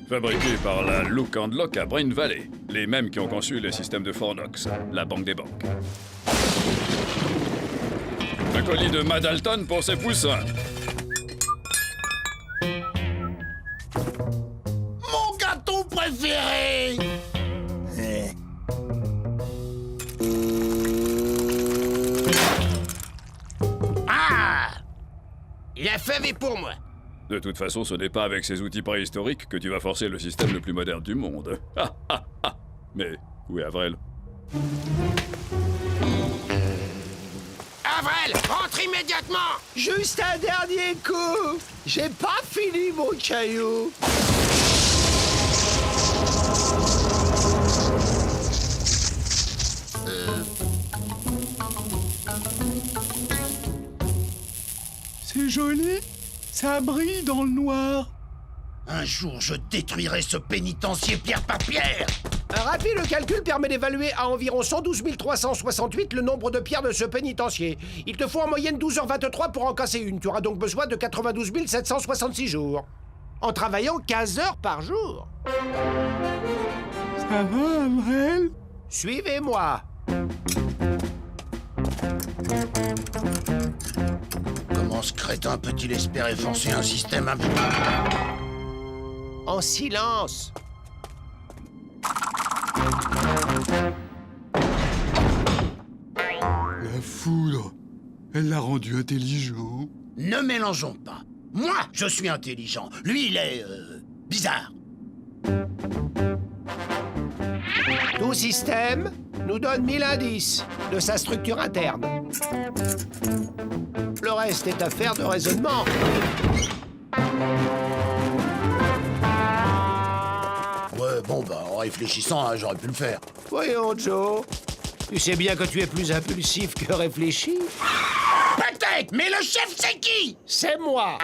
Fabriqué par la Look and Lock à Brain Valley, les mêmes qui ont conçu le système de Fornox, la banque des banques. Un colis de Madalton pour ses poussins. Mon gâteau préféré! Ah! La fève est pour moi. De toute façon, ce n'est pas avec ces outils préhistoriques que tu vas forcer le système le plus moderne du monde. Mais où est Avrel? Avrel, rentre immédiatement! Juste un dernier coup! J'ai pas fini mon caillou! C'est joli. Ça brille dans le noir. Un jour, je détruirai ce pénitencier pierre par pierre! Un rapide calcul permet d'évaluer à environ 112 368 le nombre de pierres de ce pénitencier. Il te faut en moyenne 12h23 pour en casser une. Tu auras donc besoin de 92 766 jours. En travaillant 15 heures par jour. Ça va, Avrel? Suivez-moi. Comment ce crétin peut-il espérer forcer un système un peu... En silence. La foudre, elle l'a rendu intelligent. Ne mélangeons pas. Moi, je suis intelligent. Lui, il est... bizarre. Tout système nous donne 1000 indices de sa structure interne. Le reste est affaire de raisonnement. Ouais, bon, bah, en réfléchissant, hein, j'aurais pu le faire. Voyons, Joe. Tu sais bien que tu es plus impulsif que réfléchi. Peut-être, mais le chef, c'est qui? C'est moi.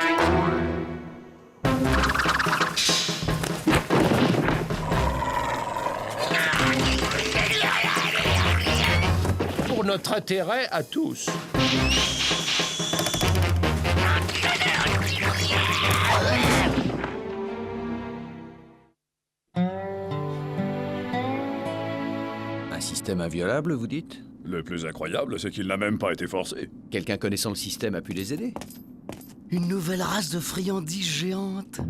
Pour notre intérêt à tous. Un système inviolable, vous dites? Le plus incroyable, c'est qu'il n'a même pas été forcé. Quelqu'un connaissant le système a pu les aider? Une nouvelle race de friandises géantes.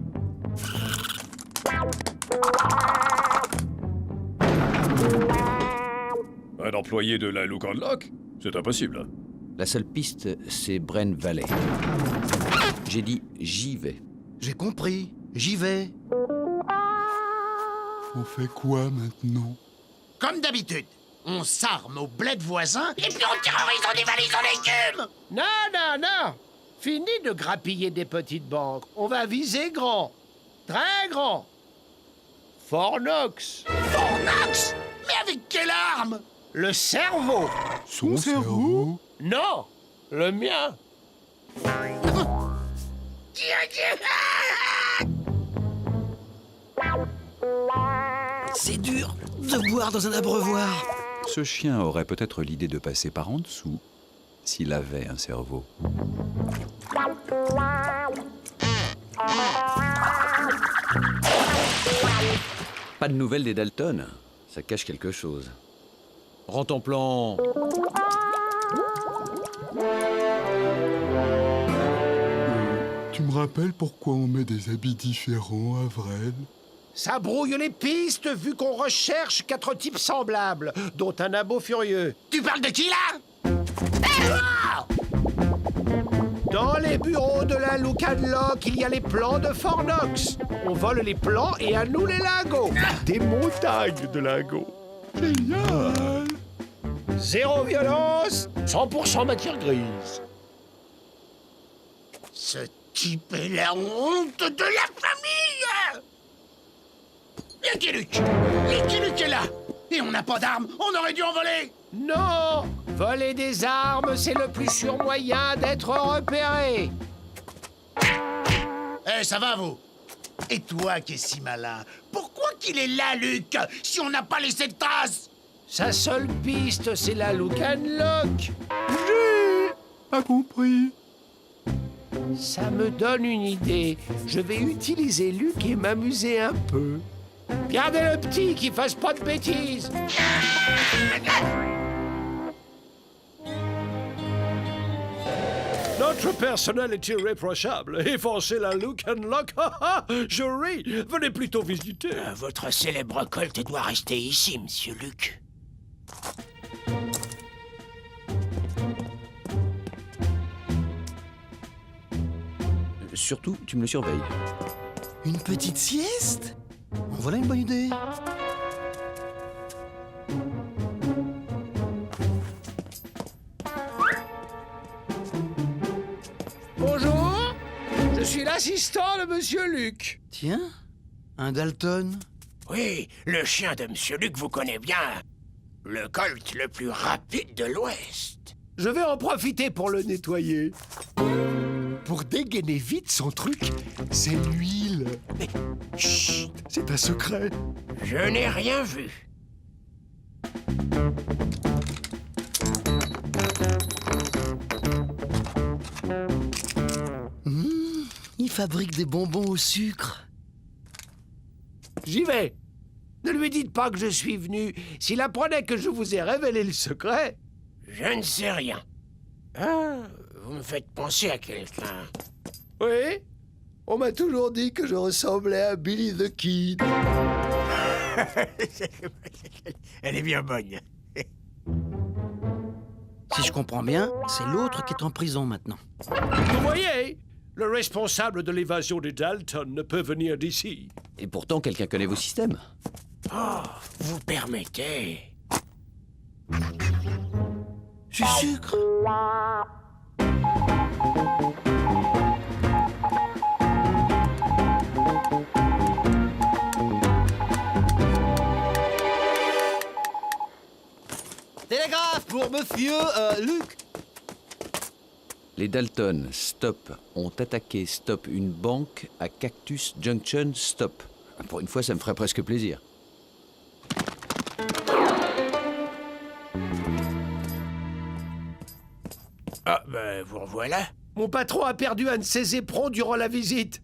Un employé de la Look and Lock? C'est impossible. La seule piste, c'est Brain Valley. J'ai dit j'y vais. J'ai compris. J'y vais. On fait quoi maintenant? Comme d'habitude, on s'arme au bled voisin et puis on terrorise, on dévalise en légumes. Non, non, non. Fini de grappiller des petites banques. On va viser grand. Très grand. Fornox. Fornox? Mais avec quelle arme? Le cerveau. Son cerveau? Non, le mien. C'est dur de boire dans un abreuvoir. ce chien aurait peut-être l'idée de passer par en dessous, s'il avait un cerveau. Pas de nouvelles des Dalton. Ça cache quelque chose. Rends ton plan. Tu me rappelles pourquoi on met des habits différents à Vrel? Ça brouille les pistes vu qu'on recherche 4 types semblables, dont un abo furieux. Tu parles de qui, là? Dans les bureaux de la Look and Lock, il y a les plans de Fornox. On vole les plans et à nous les lingots. Des montagnes de lingots. Génial! Zéro violence, 100% matière grise. Ce type est la honte de la famille! Lucky Luke! Lucky Luke est là! Et on n'a pas d'armes, on aurait dû en voler! Non! Voler des armes, c'est le plus sûr moyen d'être repéré. Eh, ça va, vous? Et toi qui es si malin, pourquoi qu'il est là, Luc, si on n'a pas laissé de traces? Sa seule piste, c'est la Look and Lock. J'ai pas compris. Ça me donne une idée. Je vais utiliser Luc et m'amuser un peu. Gardez le petit qui fasse pas de bêtises. Notre personnel est irréprochable. Effacer la Look and Lock, je ris. Venez plutôt visiter. Votre célèbre colt doit rester ici, monsieur Luc. Surtout, tu me le surveilles. Une petite sieste? Voilà une bonne idée. Bonjour, je suis l'assistant de monsieur Luc. Tiens, un Dalton. Oui, le chien de monsieur Luc vous connaît bien. Le colt le plus rapide de l'Ouest. Je vais en profiter pour le nettoyer. Pour dégainer vite son truc, c'est l'huile. Mais chut, c'est un secret. Je n'ai rien vu. Il fabrique des bonbons au sucre. J'y vais. Ne lui dites pas que je suis venu. S'il apprenait que je vous ai révélé le secret... Je ne sais rien. Ah, vous me faites penser à quelqu'un. Oui? On m'a toujours dit que je ressemblais à Billy the Kid. Elle est bien bonne. Si je comprends bien, c'est l'autre qui est en prison maintenant. Vous voyez? Le responsable de l'évasion des Dalton ne peut venir d'ici. Et pourtant, quelqu'un connaît vos systèmes. Oh, vous permettez. Du sucre. Télégraphe pour monsieur Luc. Les Dalton, Stop, ont attaqué Stop une banque à Cactus Junction, Stop. Pour une fois, ça me ferait presque plaisir. Ah, ben, vous revoilà. Mon patron a perdu un de ses éperons durant la visite.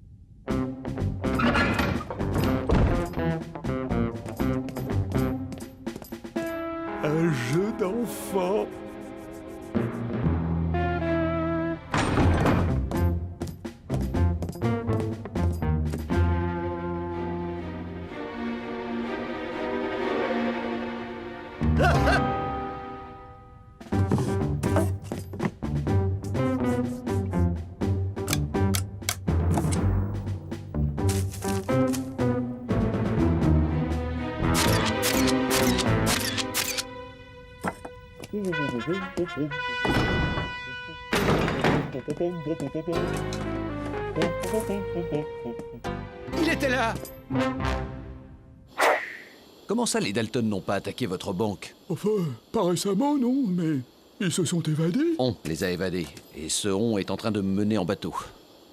Un jeu d'enfant. Il était là. Comment ça, les Dalton n'ont pas attaqué votre banque? Enfin, pas récemment, non, mais ils se sont évadés. On les a évadés, et ce on est en train de me mener en bateau.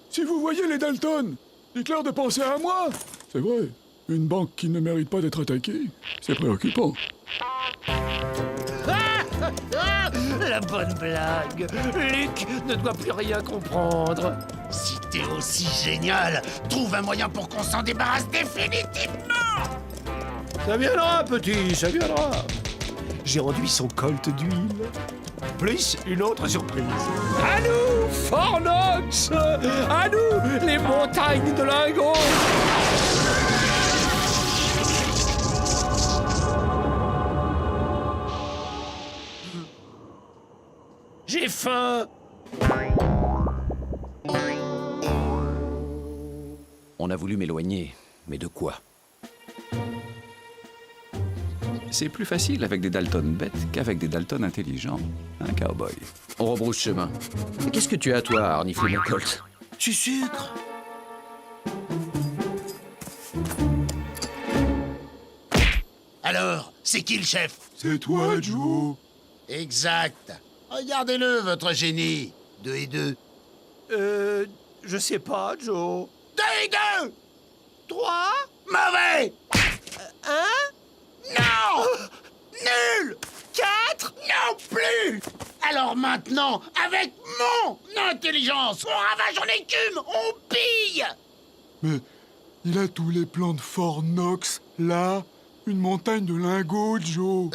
Si vous voyez les Dalton, dites-leur de penser à moi. C'est vrai, une banque qui ne mérite pas d'être attaquée, c'est préoccupant. La bonne blague. Luc ne doit plus rien comprendre. Si t'es aussi génial, trouve un moyen pour qu'on s'en débarrasse définitivement. Ça viendra, petit, ça viendra. J'ai enduit son colt d'huile. Plus une autre surprise. À nous, Fornox! À nous, les montagnes de lingots! J'ai faim! On a voulu m'éloigner, mais de quoi? C'est plus facile avec des Dalton bêtes qu'avec des Dalton intelligents, hein, cowboy? On rebrousse chemin. Mais qu'est-ce que tu as, toi, à renifler mon colt? Du sucre. Alors, c'est qui le chef? C'est toi, Joe. Exact. Regardez-le, votre génie. 2 et 2. Je sais pas, Joe. 2 et 2! 3? Mauvais! 1? Non! Nul! 4? Non plus! Alors maintenant, avec mon intelligence, on ravage, on écume, on pille! Mais il a tous les plans de Fort Knox, là. Une montagne de lingots, Joe.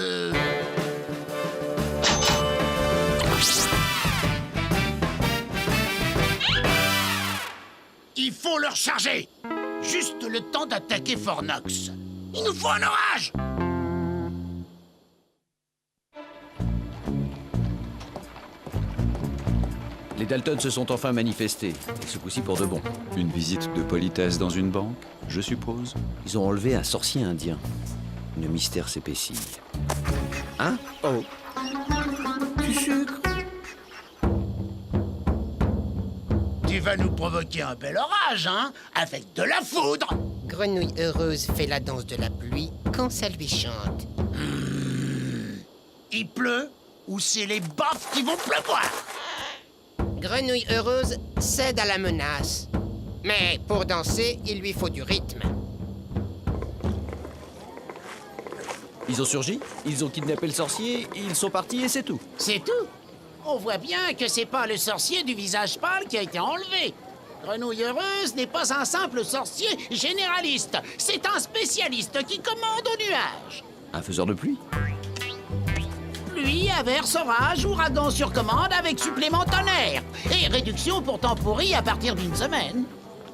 Il faut le recharger! Juste le temps d'attaquer Fort Knox. Il nous faut un orage! Les Dalton se sont enfin manifestés, et ce coup-ci pour de bon. Une visite de politesse dans une banque, je suppose? Ils ont enlevé un sorcier indien. Le mystère s'épaissit. Hein? Oh. Du sucre. Tu vas nous provoquer un bel orage, hein? Avec de la foudre. Grenouille heureuse fait la danse de la pluie quand ça lui chante. Il pleut ou c'est les baffes qui vont pleuvoir? Grenouille heureuse cède à la menace. Mais pour danser, il lui faut du rythme. Ils ont surgi, ils ont kidnappé le sorcier, ils sont partis et c'est tout. C'est tout. On voit bien que c'est pas le sorcier du visage pâle qui a été enlevé. Grenouille heureuse n'est pas un simple sorcier généraliste. C'est un spécialiste qui commande au nuage. Un faiseur de pluie? Pluie, averse, orage, ouragan sur commande avec supplément tonnerre. Et réduction pour temps pourri à partir d'une semaine.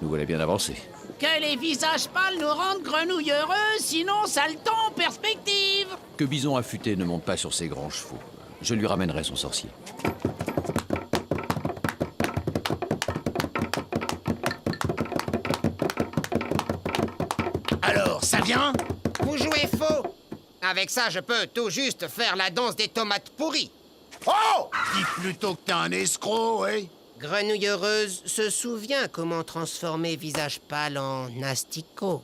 Nous voilà bien avancés. Que les visages pâles nous rendent grenouille heureuses, sinon ça le temps en perspective. Que Bison affûté ne monte pas sur ses grands chevaux. Je lui ramènerai son sorcier. Alors, ça vient? Vous jouez faux. Avec ça, je peux tout juste faire la danse des tomates pourries. Oh! Dis plutôt que t'es un escroc, ouais. Grenouille heureuse se souvient comment transformer visage pâle en asticot.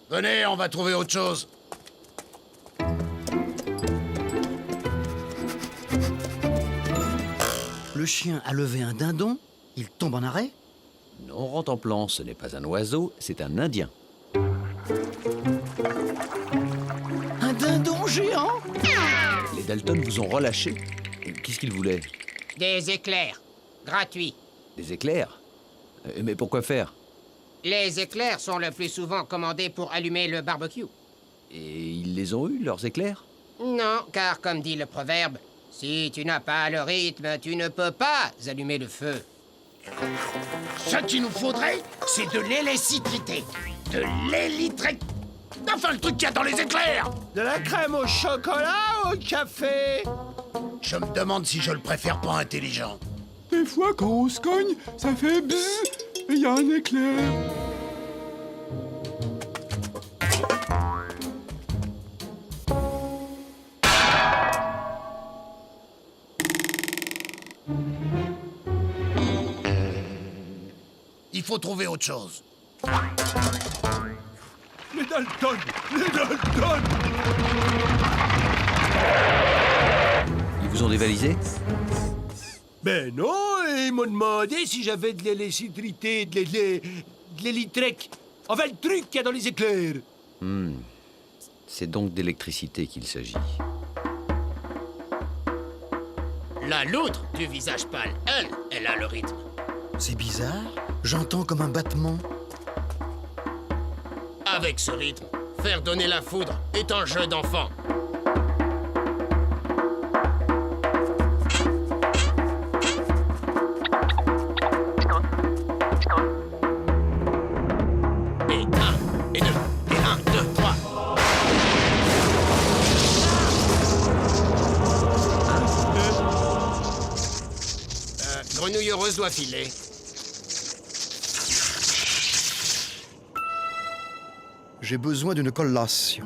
Venez, on va trouver autre chose. Le chien a levé un dindon, il tombe en arrêt? Non, rentre en plan, ce n'est pas un oiseau, c'est un Indien. Un dindon géant? Les Dalton vous ont relâché. Qu'est-ce qu'ils voulaient? Des éclairs. Gratuits. Des éclairs? Mais pourquoi faire? Les éclairs sont le plus souvent commandés pour allumer le barbecue. Et ils les ont eus, leurs éclairs? Non, car comme dit le proverbe, si tu n'as pas le rythme, tu ne peux pas allumer le feu. Ce qu'il nous faudrait, c'est de l'électricité. De l'électricité. Enfin, le truc qu'il y a dans les éclairs. De la crème au chocolat, au café? Je me demande si je le préfère pas intelligent. Des fois, quand on se cogne, ça fait bzzz et il y a un éclair. Il faut trouver autre chose. Les Dalton! Les Dalton! Ils vous ont dévalisé? Ben non, ils m'ont demandé si j'avais de l'électricité, de l'électrique. Enfin, le truc qu'il y a dans les éclairs. C'est donc d'électricité qu'il s'agit. La loutre du visage pâle, elle a le rythme. C'est bizarre. J'entends comme un battement. Avec ce rythme, faire donner la foudre est un jeu d'enfant. Et 1, et 2, et 1, 2, 3. Grenouille heureuse doit filer. J'ai besoin d'une collation.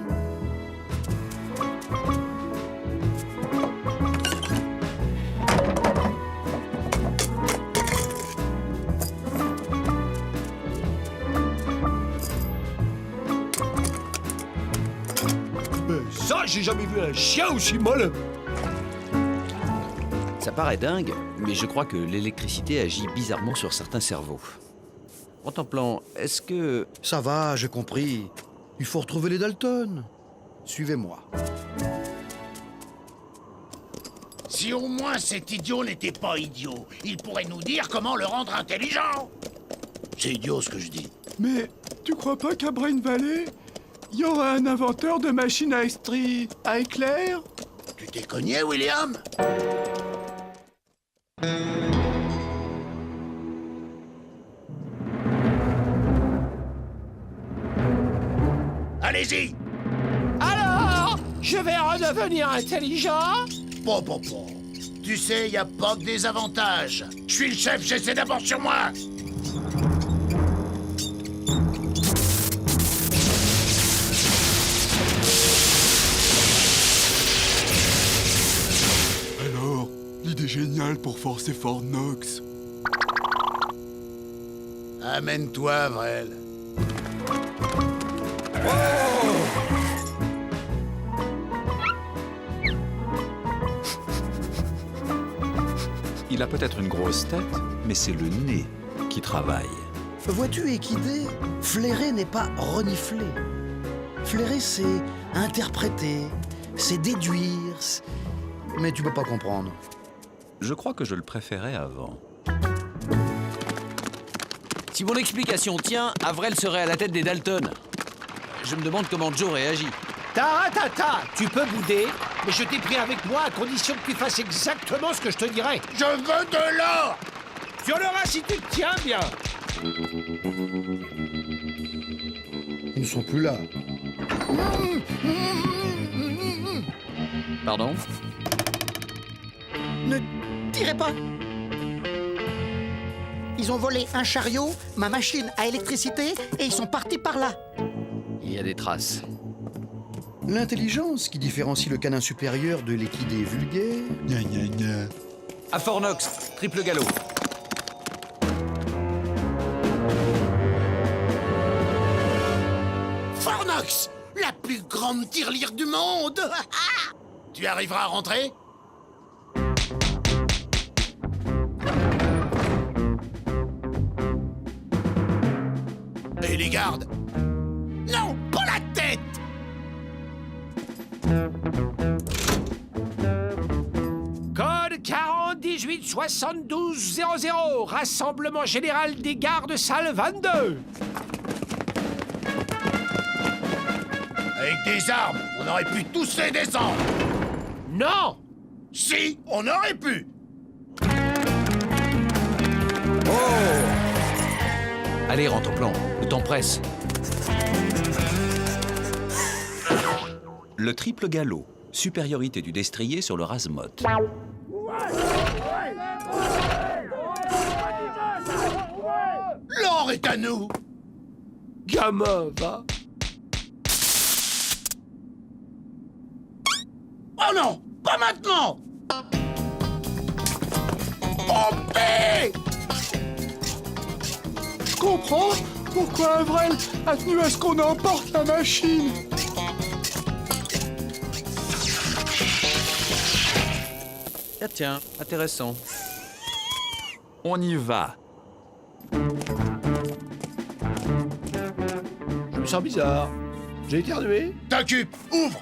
Ça, j'ai jamais vu un chien aussi malin. Ça paraît dingue, mais je crois que l'électricité agit bizarrement sur certains cerveaux. Contemplant, est-ce que... Ça va, j'ai compris. Il faut retrouver les Dalton. Suivez-moi. Si au moins cet idiot n'était pas idiot, il pourrait nous dire comment le rendre intelligent. C'est idiot ce que je dis. Mais tu crois pas qu'à Brain Valley, il y aura un inventeur de machines à éclair? Tu t'es cogné, William? Allez-y! Alors, je vais redevenir intelligent? Bon. Tu sais, y a pas que des avantages. Je suis le chef, j'essaie d'abord sur moi. Alors, l'idée géniale pour forcer Fort Knox. Amène-toi, Vrel. Il a peut-être une grosse tête, mais c'est le nez qui travaille. Vois-tu, Équidé, flairer n'est pas renifler. Flairer, c'est interpréter, c'est déduire, mais tu peux pas comprendre. Je crois que je le préférais avant. Si mon explication tient, Avril serait à la tête des Dalton. Je me demande comment Joe réagit. Taratata, tu peux bouder, mais je t'ai pris avec moi à condition que tu fasses exactement ce que je te dirai. Je veux de l'or! Tu en auras si tu te tiens bien. Ils ne sont plus là. Pardon? Ne tirez pas! Ils ont volé un chariot, ma machine à électricité, et ils sont partis par là. Il y a des traces. L'intelligence qui différencie le canin supérieur de l'équidé vulgaire. Gna gna gna. À Fort Knox, triple galop. Fort Knox, la plus grande tirelire du monde. Tu arriveras à rentrer? Et les gardes? Non, pas la tête! Code 40 18 72 00, rassemblement général des gardes salle 22. Avec des armes, on aurait pu tous les descendre. Non! Si, on aurait pu. Allez, rentre au plan. Le temps presse. Le triple galop. Supériorité du destrier sur le Razmoth. L'or est à nous. Gamin, va. Oh non, pas maintenant. Pompée! Je comprends pourquoi Avril a tenu à ce qu'on emporte la machine. Ah tiens, intéressant. On y va. Je me sens bizarre. J'ai éternué. T'occupe, ouvre.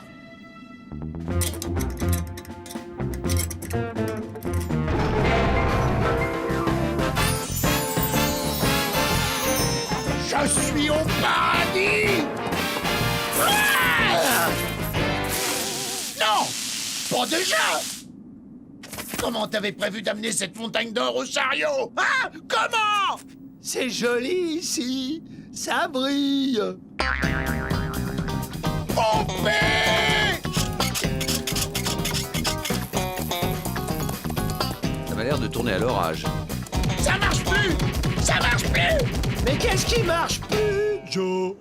Je suis au paradis! Ah! Non! Pas déjà! Comment t'avais prévu d'amener cette montagne d'or au chariot? Hein? Comment? C'est joli ici. Ça brille. Pompée! Ça m'a l'air de tourner à l'orage. Ça marche plus! Ça marche plus! Mais qu'est-ce qui marche plus, Joe?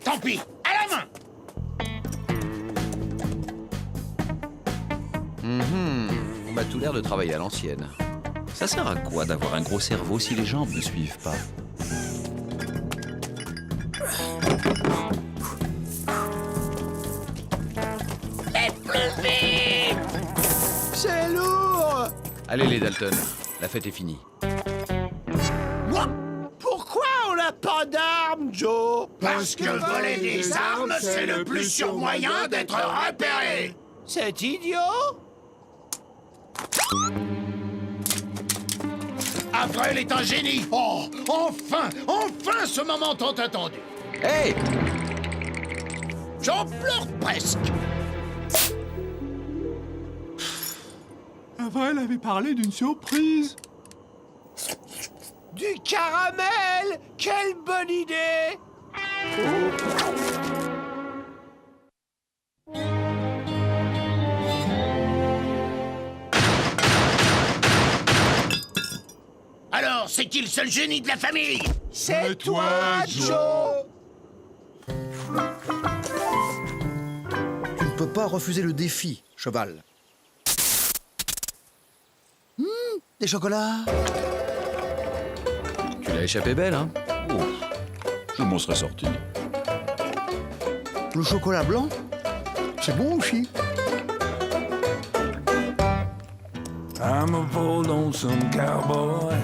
Tant pis, à la main! On m'a tout l'air de travailler à l'ancienne. Ça sert à quoi d'avoir un gros cerveau si les jambes ne suivent pas? Et plus vite! C'est lourd! Allez les Dalton, la fête est finie. Pourquoi on n'a pas d'armes, Joe? Parce que voler des armes, c'est le plus sûr moyen d'être repéré! C'est idiot! Avril est un génie! Oh, enfin, enfin ce moment tant attendu! Hey! J'en pleure presque! Avril avait parlé d'une surprise. Du caramel! Quelle bonne idée! Alors, c'est qui le seul génie de la famille? C'est toi, Joe! Tu ne peux pas refuser le défi, cheval. Des chocolats. Tu l'as échappé belle, hein? Oh, je m'en serais sorti. Le chocolat blanc, c'est bon aussi. I'm a poor lonesome cowboy